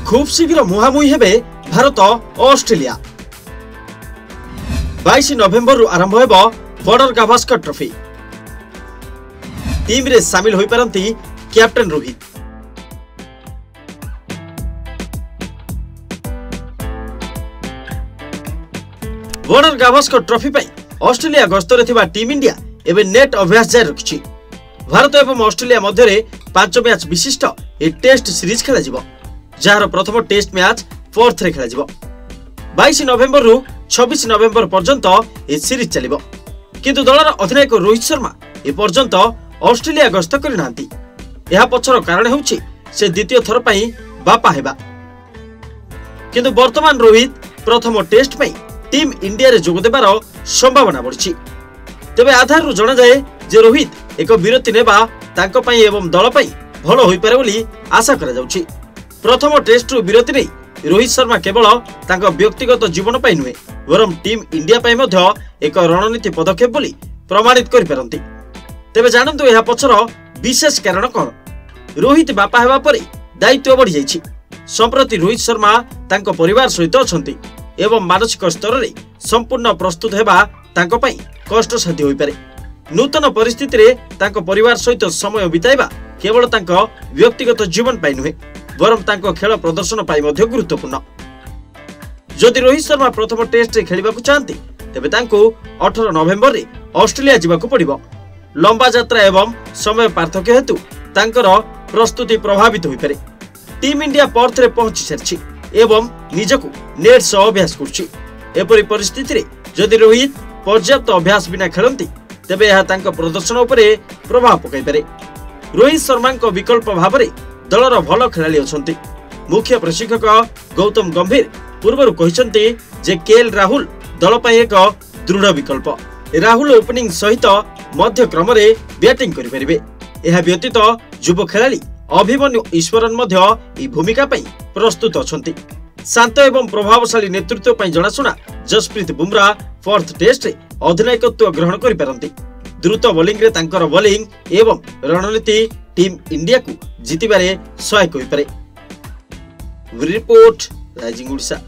खूब शीघ्र मुहांमुही हेबे भारत ऑस्ट्रेलिया। 22 नवेम्बर आरंभ हेबो बॉर्डर गावस्कर ट्रॉफी। टीम रे शामिल होई परंती captain Rohit. Border Gavaskar trophy पई ऑस्ट्रेलिया गस्तरे थिबा टीम इंडिया एबे नेट अभ्यास जारी रखिछि। भारत एवं ऑस्ट्रेलिया मध्य 5 मैच विशिष्ट ए टेस्ट सीरीज खेला जिवो, जार प्रथम टेस्ट मैच फोर्थ रे खेला जिवो। 22 नवेम्बर रु 26 नवेम्बर पर्यंत ए सीरीज चलिबो, किंतु दलर अधिनायक रोहित शर्मा ए पर्यंत ऑस्ट्रेलिया गस्त करि नांती। एहा पछर कारण हेउछि से द्वितीय थर पई बापा हेबा, किंतु वर्तमान रोहित प्रथम टेस्ट पई टीम इंडिया रे जोग देबार संभावना बढ़िछि। तेबे आधार रु जणा जाय जे रोहित एक विरति नेबा तांको पई एवं दल पई भलो होई पारे बोली आशा करा जाउछि। प्रथम टेस्ट रु विरति नै रोहित शर्मा केवल तांको व्यक्तिगत जीवन पई नुहे, वरम टीम इंडिया पई मध्य एक रणनीति पदक्षेप बोली प्रमाणित करि परंती। तेबे जानंतु एहा पछर विशेष कारण कोन? रोहित बापा हेबा परे दायित्व बढ़ी जाइछि। संप्रति रोहित शर्मा तांको परिवार सहित अछंती एवं मानसिक स्तर रे संपूर्ण प्रस्तुत हेबा तांको पई कष्टसाध्य होई पारे। नूतन परिस्थिति रे तांको परिवार सहित समय बिताइबा केवल तांको व्यक्तिगत जीवन पई नुहे, वरम तांको खेल प्रदर्शन पई मध्य गुरुत्वपूर्ण। जदि रोहित शर्मा प्रथम टेस्ट रे खेलिबाकू चाहंती तेबे तांको 18 नवेम्बर रे ऑस्ट्रेलिया जिबाकू पड़िबो। लंबा यात्रा एवं समय पार्थक्य हेतु तांकर प्रस्तुति प्रभावित होई पारे। टीम इंडिया पर्थ रे पहुंची सारछि एवं निजकू नेट सह अभ्यास करछि। एपरि परिस्थिति रे जदि रोहित पर्याप्त अभ्यास बिना खेलंती तेबे यह तांको प्रदर्शन उपरे प्रभाव पकाई पारे। रोहित शर्मा को विकल्प भाव में दलर भल खेलाड़ी अछंती। मुख्य प्रशिक्षक गौतम गंभीर पूर्व कहिसंती जे केएल राहुल दल पई एक दृढ़ विकल्प। राहुल ओपनिंग सहित मध्य क्रम रे बैटिंग करि परिबे। एहा व्यतीत युवा खेलाड़ी अभिमन्यु ईश्वरन मध्य ई भूमिका पई प्रस्तुत अछंती। शांत एवं प्रभावशाली नेतृत्व पई जणाशुना जसप्रीत बुमराह फोर्थ टेस्ट रे अधिनायकत्व ग्रहण करि पारंती। द्रुत बोलिंग रे तांकर बोलिंग एवं रणनीति टीम इंडिया को जीतिबारे सहायक होई पारे। Report rising Odisha.